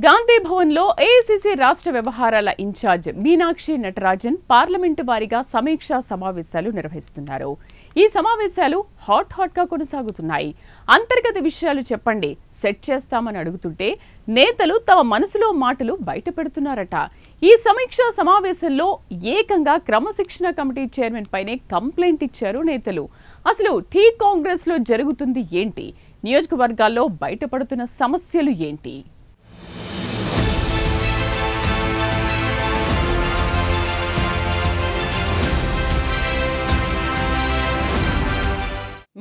గాంధీ భవన్లో ఏఐసీసీ రాష్ట్ర వ్యవహారాల ఇన్ఛార్జ్ మీనాక్షి నటరాజన్ పార్లమెంటు వారీగా సమీక్షా సమావేశాలు నిర్వహిస్తున్నారు. ఈ సమావేశాలు హాట్ గా కొనసాగుతున్నాయి. అంతర్గత విషయాలు చెప్పండి, సెట్ చేస్తామని అడుగుతుంటే నేతలు తమ మనసులో మాటలు బయట పెడుతున్నారట. ఈ సమీక్షా సమావేశంలో ఏకంగా క్రమశిక్షణ కమిటీ చైర్మన్ పైనే కంప్లైంట్ ఇచ్చారు నేతలు. అసలు టీ కాంగ్రెస్ లో జరుగుతుంది ఏంటి, నియోజకవర్గాల్లో బయటపడుతున్న సమస్యలు ఏంటి?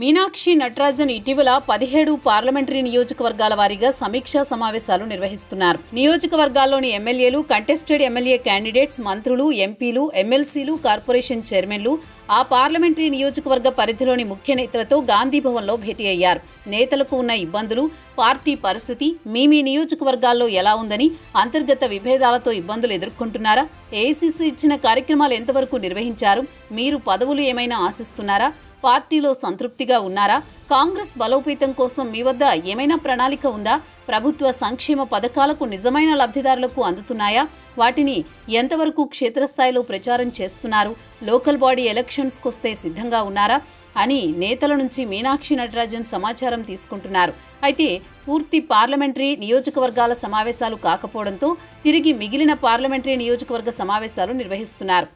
మీనాక్షి నటరాజన్ ఇటీవల 17 పార్లమెంటరీ నియోజకవర్గాల వారీగా సమీక్షా సమావేశాలు నిర్వహిస్తున్నారు. నియోజకవర్గాల్లోని ఎమ్మెల్యేలు, కంటెస్టెడ్ ఎమ్మెల్యే క్యాండిడేట్స్, మంత్రులు, ఎంపీలు, ఎమ్మెల్సీలు, కార్పొరేషన్ చైర్మన్లు ఆ పార్లమెంటరీ నియోజకవర్గ పరిధిలోని ముఖ్య నేతలతో గాంధీ భవన్లో భేటీ అయ్యారు. నేతలకు ఉన్న ఇబ్బందులు, పార్టీ పరిస్థితి, మీ నియోజకవర్గాల్లో ఎలా ఉందని, అంతర్గత విభేదాలతో ఇబ్బందులు ఎదుర్కొంటున్నారా, ఏఐసీసీ ఇచ్చిన కార్యక్రమాలు ఎంతవరకు నిర్వహించారు, మీరు పదవులు ఏమైనా ఆశిస్తున్నారా, పార్టీలో సంతృప్తిగా ఉన్నారా, కాంగ్రెస్ బలోపేతం కోసం మీ వద్ద ఏమైనా ప్రణాళిక ఉందా, ప్రభుత్వ సంక్షేమ పథకాలకు నిజమైన లబ్ధిదారులకు అందుతున్నాయా, వాటిని ఎంతవరకు క్షేత్రస్థాయిలో ప్రచారం చేస్తున్నారు, లోకల్ బాడీ ఎలక్షన్స్కి వస్తే సిద్ధంగా ఉన్నారా అని నేతల నుంచి మీనాక్షి నటరాజన్ సమాచారం తీసుకుంటున్నారు. అయితే పూర్తి పార్లమెంటరీ నియోజకవర్గాల సమావేశాలు కాకపోవడంతో తిరిగి మిగిలిన పార్లమెంటరీ నియోజకవర్గ సమావేశాలు నిర్వహిస్తున్నారు.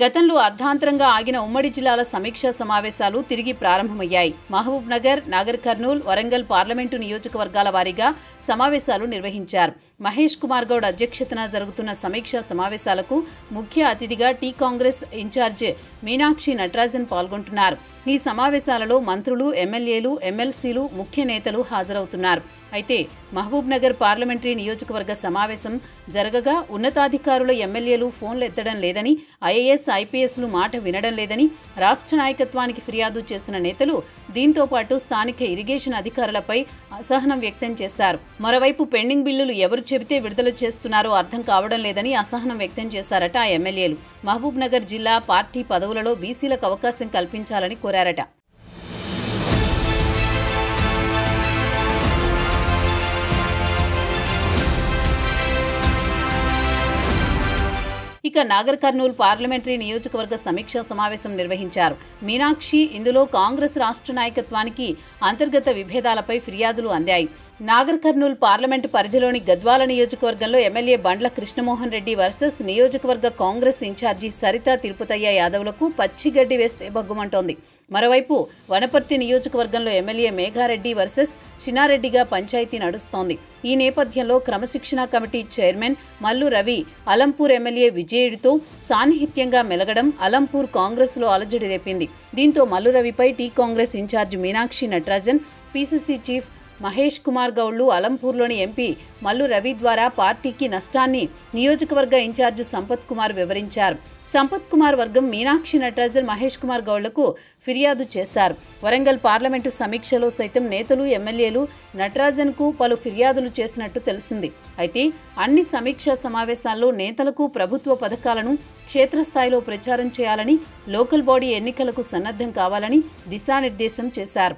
గతంలో అర్ధాంతరంగా ఆగిన ఉమ్మడి జిల్లాల సమీక్షా సమావేశాలు తిరిగి ప్రారంభమయ్యాయి. మహబూబ్ నగర్, నాగర్ కర్నూల్, వరంగల్ పార్లమెంటు నియోజకవర్గాల వారీగా సమావేశాలు నిర్వహించారు. మహేష్ కుమార్ గౌడ్ అధ్యక్షతన జరుగుతున్న సమీక్షా సమావేశాలకు ముఖ్య అతిథిగా టీ కాంగ్రెస్ ఇన్ఛార్జ్ మీనాక్షి నటరాజన్ పాల్గొంటున్నారు. ఈ సమావేశాలలో మంత్రులు, ఎమ్మెల్యేలు, ఎమ్మెల్సీలు, ముఖ్య నేతలు హాజరవుతున్నారు. అయితే మహబూబ్ నగర్ పార్లమెంటరీ నియోజకవర్గ సమావేశం జరగగా ఉన్నతాధికారుల ఎమ్మెల్యేలు ఫోన్లు ఎత్తడం లేదని, ఐఏఎస్, ఐపీఎస్లు మాట వినడం లేదని రాష్ట్ర నాయకత్వానికి ఫిర్యాదు చేసిన నేతలు దీంతో పాటు స్థానిక ఇరిగేషన్ అధికారులపై అసహనం వ్యక్తం చేశారు. మరోవైపు పెండింగ్ బిల్లులు ఎవరు చెబితే విడుదల చేస్తున్నారో అర్థం కావడం లేదని అసహనం వ్యక్తం చేశారట ఆ ఎమ్మెల్యేలు. మహబూబ్ నగర్ జిల్లా పార్టీ పదవులలో బీసీలకు అవకాశం కల్పించాలని కోరారట. ఇక నాగర్ కర్నూల్ పార్లమెంటరీ నియోజకవర్గ సమీక్షా సమావేశం నిర్వహించారు. మీనాక్షి ఇందులో కాంగ్రెస్ రాష్ట్ర నాయకత్వానికి అంతర్గత విభేదాలపై ఫిర్యాదులు అందాయి. నాగర్ కర్నూల్ పార్లమెంటు పరిధిలోని గద్వాల నియోజకవర్గంలో ఎమ్మెల్యే బండ్ల కృష్ణమోహన్ రెడ్డి వర్సెస్ నియోజకవర్గ కాంగ్రెస్ ఇన్ఛార్జి సరితా తిరుపతయ్య యాదవ్లకు పచ్చిగడ్డి వేస్తే బగ్గుమంటోంది. మరోవైపు వనపర్తి నియోజకవర్గంలో ఎమ్మెల్యే మేఘారెడ్డి వర్సెస్ చిన్నారెడ్డిగా పంచాయతీ నడుస్తోంది. ఈ నేపథ్యంలో క్రమశిక్షణ committee chairman Mallu Ravi Alampur MLA విజయుడితో సాన్నిహిత్యంగా మెలగడం అలంపూర్ కాంగ్రెస్లో అలజడి రేపింది. దీంతో మల్లు రవిపై T Congress incharge Meenakshi Natarajan, PCC chief Mahesh Kumar గౌడ్లు అలంపూర్లోని ఎంపీ మల్లు రవి ద్వారా పార్టీకి నష్టాన్ని నియోజకవర్గ ఇన్ఛార్జ్ సంపత్ కుమార్ వివరించారు. సంపత్ కుమార్ వర్గం మీనాక్షి నటరాజన్, మహేష్ కుమార్ గౌడ్లకు ఫిర్యాదు చేశారు. వరంగల్ పార్లమెంటు సమీక్షలో సైతం నేతలు, ఎమ్మెల్యేలు నటరాజన్కు పలు ఫిర్యాదులు చేసినట్టు తెలిసింది. అయితే అన్ని సమీక్షా సమావేశాల్లో నేతలకు ప్రభుత్వ పథకాలను క్షేత్రస్థాయిలో ప్రచారం చేయాలని, లోకల్ బాడీ ఎన్నికలకు సన్నద్ధం కావాలని దిశానిర్దేశం చేశారు.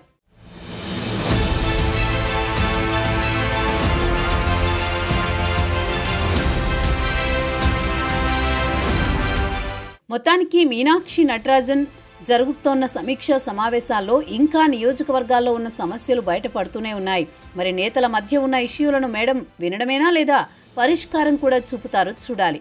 మొత్తానికి మీనాక్షి నటరాజన్ జరుగుతోన్న సమీక్షా సమావేశాల్లో ఇంకా నియోజకవర్గాల్లో ఉన్న సమస్యలు బయటపడుతూనే ఉన్నాయి. మరి నేతల మధ్య ఉన్న ఇష్యూలను మేడం వినడమేనా లేదా పరిష్కారం కూడా చూపుతారో చూడాలి.